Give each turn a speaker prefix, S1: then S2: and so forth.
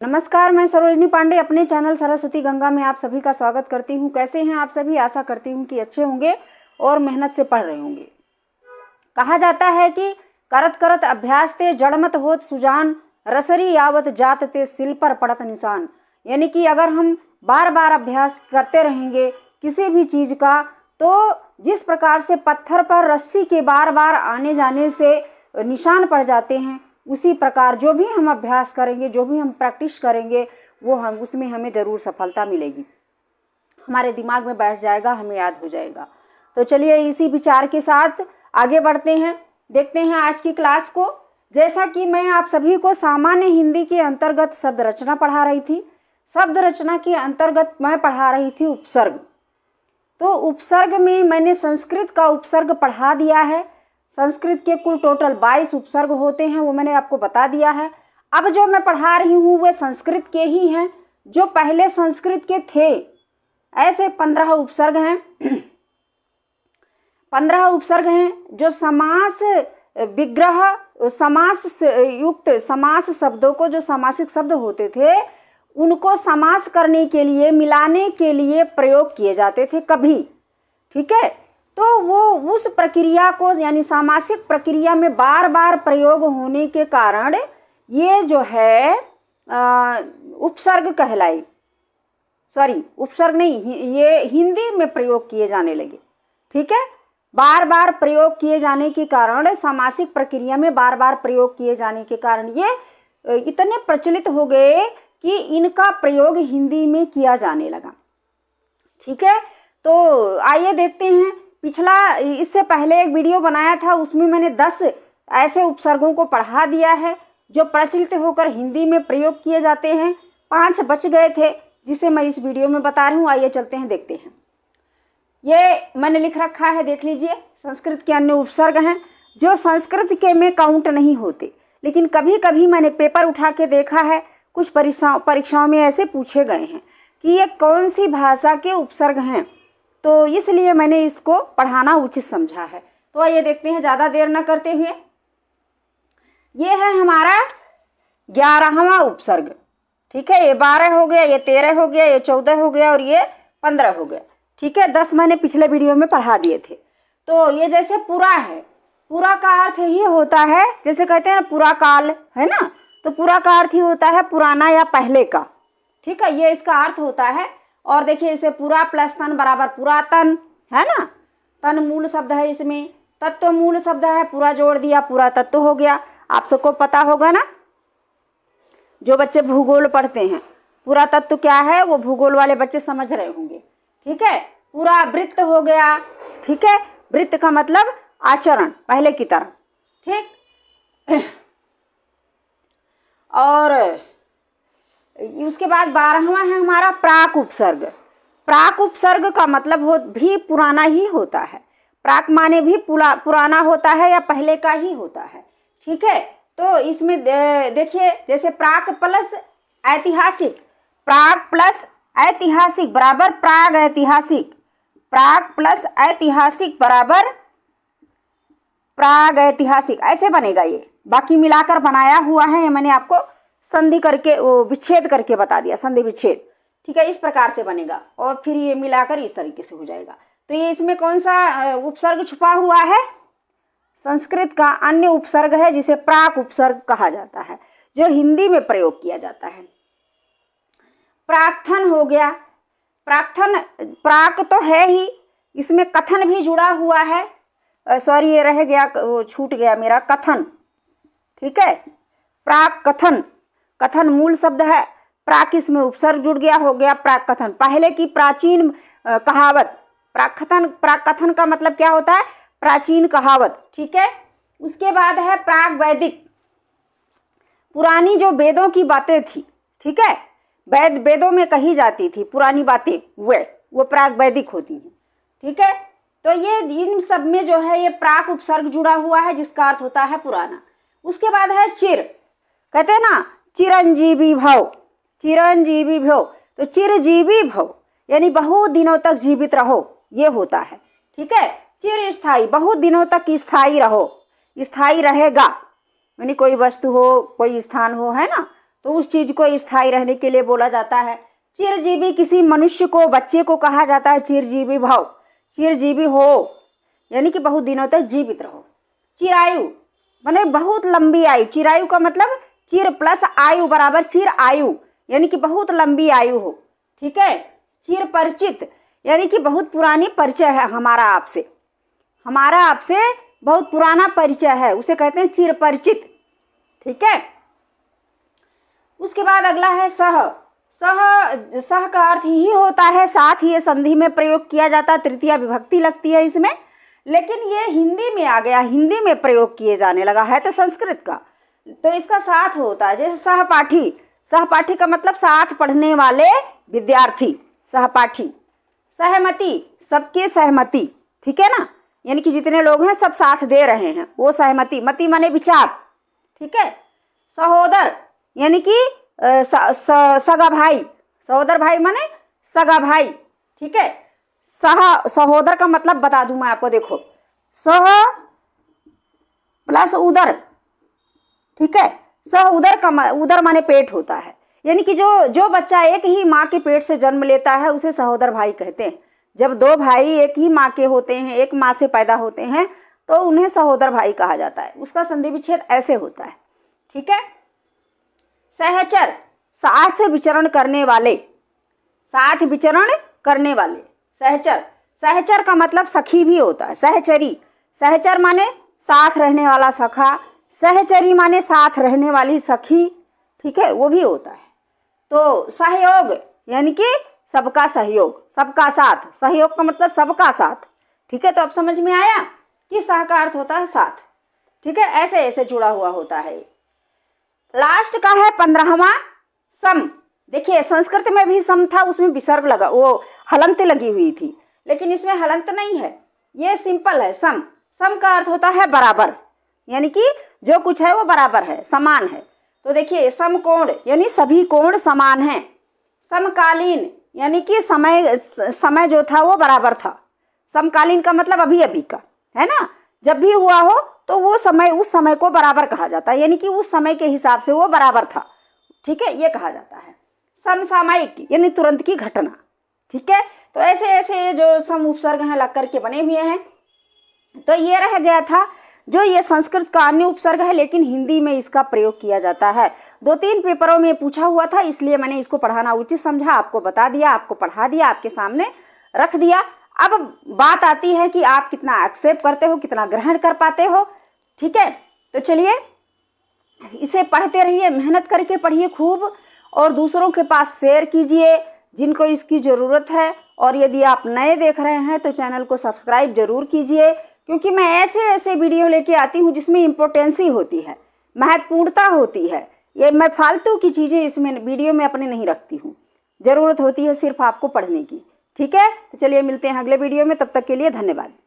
S1: नमस्कार, मैं सरोजनी पांडे अपने चैनल सरस्वती गंगा में आप सभी का स्वागत करती हूँ। कैसे हैं आप सभी? आशा करती हूँ कि अच्छे होंगे और मेहनत से पढ़ रहे होंगे। कहा जाता है कि करत करत अभ्यास ते जड़मत होत सुजान, रसरी यावत जात ते सिल पर पड़त निशान। यानी कि अगर हम बार बार अभ्यास करते रहेंगे किसी भी चीज़ का, तो जिस प्रकार से पत्थर पर रस्सी के बार बार आने जाने से निशान पड़ जाते हैं, उसी प्रकार जो भी हम अभ्यास करेंगे, जो भी हम प्रैक्टिस करेंगे, वो हम उसमें हमें ज़रूर सफलता मिलेगी, हमारे दिमाग में बैठ जाएगा, हमें याद हो जाएगा। तो चलिए इसी विचार के साथ आगे बढ़ते हैं, देखते हैं आज की क्लास को। जैसा कि मैं आप सभी को सामान्य हिंदी के अंतर्गत शब्द रचना पढ़ा रही थी, शब्द रचना के अंतर्गत मैं पढ़ा रही थी उपसर्ग। तो उपसर्ग में मैंने संस्कृत का उपसर्ग पढ़ा दिया है। संस्कृत के कुल टोटल 22 उपसर्ग होते हैं, वो मैंने आपको बता दिया है। अब जो मैं पढ़ा रही हूँ वे संस्कृत के ही हैं, जो पहले संस्कृत के थे। ऐसे 15 उपसर्ग हैं 15 उपसर्ग हैं जो समास विग्रह, समास युक्त समास शब्दों को, जो समासिक शब्द होते थे, उनको समास करने के लिए, मिलाने के लिए प्रयोग किए जाते थे कभी। ठीक है, तो वो उस प्रक्रिया को, यानी सामासिक प्रक्रिया में बार बार प्रयोग होने के कारण ये जो है उपसर्ग कहलाई। सॉरी, उपसर्ग नहीं, ये हिंदी में प्रयोग किए जाने लगे। ठीक है, बार बार प्रयोग किए जाने के कारण, सामासिक प्रक्रिया में बार बार प्रयोग किए जाने के कारण ये इतने प्रचलित हो गए कि इनका प्रयोग हिंदी में किया जाने लगा। ठीक है, तो आइए देखते हैं। पिछला, इससे पहले एक वीडियो बनाया था, उसमें मैंने 10 ऐसे उपसर्गों को पढ़ा दिया है जो प्रचलित होकर हिंदी में प्रयोग किए जाते हैं। 5 बच गए थे जिसे मैं इस वीडियो में बता रही हूँ। आइए चलते हैं, देखते हैं। ये मैंने लिख रखा है, देख लीजिए। संस्कृत के अन्य उपसर्ग हैं जो संस्कृत के में काउंट नहीं होते, लेकिन कभी कभी मैंने पेपर उठा के देखा है, कुछ परीक्षाओं में ऐसे पूछे गए हैं कि ये कौन सी भाषा के उपसर्ग हैं, तो इसलिए मैंने इसको पढ़ाना उचित समझा है। तो आइए देखते हैं, ज़्यादा देर न करते हुए। ये है हमारा 11वां उपसर्ग। ठीक है, ये 12 हो गया, ये 13 हो गया, ये 14 हो गया और ये 15 हो गया। ठीक है, 10 मैंने पिछले वीडियो में पढ़ा दिए थे। तो ये जैसे पूरा है, पूरा का अर्थ ये होता है, जैसे कहते हैं ना पूरा काल, है ना, तो पूरा का अर्थ ही होता है पुराना या पहले का। ठीक है, ये इसका अर्थ होता है। और देखिए, इसे पूरा प्लस तन बराबर पुरातन, है ना। तन मूल शब्द है, इसमें तत्व मूल शब्द है, पूरा जोड़ दिया, पूरा तत्व हो गया। आप सबको पता होगा ना, जो बच्चे भूगोल पढ़ते हैं, पूरा तत्व क्या है वो भूगोल वाले बच्चे समझ रहे होंगे। ठीक है, पूरा वृत्त हो गया। ठीक है, वृत्त का मतलब आचरण, पहले की तरह। ठीक और उसके बाद 12वां है हमारा प्राक उपसर्ग। प्राक उपसर्ग का मतलब भी पुराना ही होता है। प्राक माने भी पुराना होता है या पहले का ही होता है। ठीक है, तो इसमें देखिए, जैसे प्राक प्लस ऐतिहासिक, प्राक प्लस ऐतिहासिक बराबर प्राग ऐतिहासिक, प्राक प्लस ऐतिहासिक बराबर प्राग ऐतिहासिक, ऐसे बनेगा ये। बाकी मिलाकर बनाया हुआ है, ये मैंने आपको संधि करके, वो विच्छेद करके बता दिया, संधि विच्छेद। ठीक है, इस प्रकार से बनेगा और फिर ये मिलाकर इस तरीके से हो जाएगा। तो ये इसमें कौन सा उपसर्ग छुपा हुआ है? संस्कृत का अन्य उपसर्ग है जिसे प्राक उपसर्ग कहा जाता है, जो हिंदी में प्रयोग किया जाता है। प्राक्थन हो गया। प्राक्थन, प्राक तो है ही, इसमें कथन भी जुड़ा हुआ है। सॉरी, ये रह गया, वो छूट गया मेरा, कथन। ठीक है, प्राक कथन, कथन मूल शब्द है, प्राक इसमें उपसर्ग जुड़ गया, हो गया प्राक कथन, पहले की प्राचीन कहावत। प्राक कथन का मतलब क्या होता है? प्राचीन कहावत। ठीक है, उसके बाद है प्राग वैदिक, पुरानी जो वेदों की बातें थी। ठीक है, वेदों में कही जाती थी पुरानी बातें, वो प्राग वैदिक होती हैं। ठीक है, तो ये इन सब में जो है ये प्राक उपसर्ग जुड़ा हुआ है, जिसका अर्थ होता है पुराना। उसके बाद है चिर, कहते हैं ना चिरंजीवी भव, चिरंजीवी भव, तो चिरजीवी भव यानी बहुत दिनों तक जीवित रहो, ये होता है। ठीक है, चिर स्थायी, बहुत दिनों तक स्थायी रहो, स्थायी रहेगा, यानी कोई वस्तु हो, कोई स्थान हो, है ना, तो उस चीज को स्थायी रहने के लिए बोला जाता है। चिरजीवी, किसी मनुष्य को, बच्चे को कहा जाता है चिरजीवी भव, चिरजीवी हो यानी कि बहुत दिनों तक जीवित रहो। चिरायु माने बहुत लंबी आयु, चिरायु का मतलब चिर प्लस आयु बराबर चिर आयु, यानी कि बहुत लंबी आयु हो। ठीक है। चिर परिचित यानी कि बहुत पुरानी परिचय है हमारा आपसे, हमारा आपसे बहुत पुराना परिचय है, उसे कहते हैं चिर परिचित। ठीक है। उसके बाद अगला है सह। सह का अर्थ ही होता है साथ, ये संधि में प्रयोग किया जाता है, तृतीया विभक्ति लगती है इसमें, लेकिन ये हिंदी में आ गया, हिंदी में प्रयोग किए जाने लगा है तो संस्कृत का, तो इसका साथ होता है। जैसे सहपाठी, सहपाठी का मतलब साथ पढ़ने वाले विद्यार्थी, सहपाठी। सहमति, सबके सहमति। ठीक है ना, यानी कि जितने लोग हैं सब साथ दे रहे हैं, वो सहमति। मति माने विचार। ठीक है। सहोदर यानी कि सगा भाई, सहोदर भाई माने सगा भाई। ठीक है। सहोदर का मतलब बता दूं मैं आपको, देखो सह प्लस उदर। ठीक है। सह उदर का उदर माने पेट होता है, यानी कि जो बच्चा एक ही माँ के पेट से जन्म लेता है उसे सहोदर भाई कहते हैं। जब दो भाई एक ही माँ के होते हैं, एक माँ से पैदा होते हैं, तो उन्हें सहोदर भाई कहा जाता है। उसका संधि विच्छेद ऐसे होता है। ठीक है। सहचर, साथ विचरण करने वाले, साथ विचरण करने वाले। सहचर, सहचर का मतलब सखी भी होता है। सहचरी, सहचर माने साथ रहने वाला सखा, सहचरी माने साथ रहने वाली सखी। ठीक है, वो भी होता है। तो सहयोग यानी कि सबका सहयोग, सबका साथ। सहयोग का मतलब सबका साथ। ठीक है। तो अब समझ में आया कि सह का अर्थ होता है साथ। ठीक है। ऐसे ऐसे जुड़ा हुआ होता है। लास्ट का है 15वां सम। देखिए संस्कृत में भी सम था, उसमें विसर्ग लगा, वो हलंत लगी हुई थी, लेकिन इसमें हलंत नहीं है, ये सिंपल है सम। सम का अर्थ होता है बराबर, यानी कि जो कुछ है वो बराबर है, समान है। तो देखिए समकोण यानी सभी कोण समान हैं। समकालीन यानी कि समय जो था वो बराबर था। समकालीन का मतलब अभी अभी का है ना, जब भी हुआ हो तो वो समय, उस समय को बराबर कहा जाता है, यानी कि उस समय के हिसाब से वो बराबर था। ठीक है, ये कहा जाता है। समसामयिक यानी तुरंत की घटना। ठीक है। तो ऐसे ऐसे जो सम उपसर्ग हैं लग करके बने हुए हैं। तो ये रह गया था जो ये संस्कृत का अन्य उपसर्ग है, लेकिन हिंदी में इसका प्रयोग किया जाता है। 2-3 पेपरों में पूछा हुआ था, इसलिए मैंने इसको पढ़ाना उचित समझा, आपको बता दिया, आपको पढ़ा दिया, आपके सामने रख दिया। अब बात आती है कि आप कितना एक्सेप्ट करते हो, कितना ग्रहण कर पाते हो। ठीक है। तो चलिए इसे पढ़ते रहिए, मेहनत करके पढ़िए खूब, और दूसरों के पास शेयर कीजिए जिनको इसकी ज़रूरत है। और यदि आप नए देख रहे हैं तो चैनल को सब्सक्राइब जरूर कीजिए, क्योंकि मैं ऐसे ऐसे वीडियो लेके आती हूँ जिसमें इम्पोर्टेंसी होती है, महत्वपूर्णता होती है। ये मैं फालतू की चीज़ें इसमें वीडियो में अपने नहीं रखती हूँ, ज़रूरत होती है सिर्फ आपको पढ़ने की। ठीक है। तो चलिए मिलते हैं अगले वीडियो में, तब तक के लिए धन्यवाद।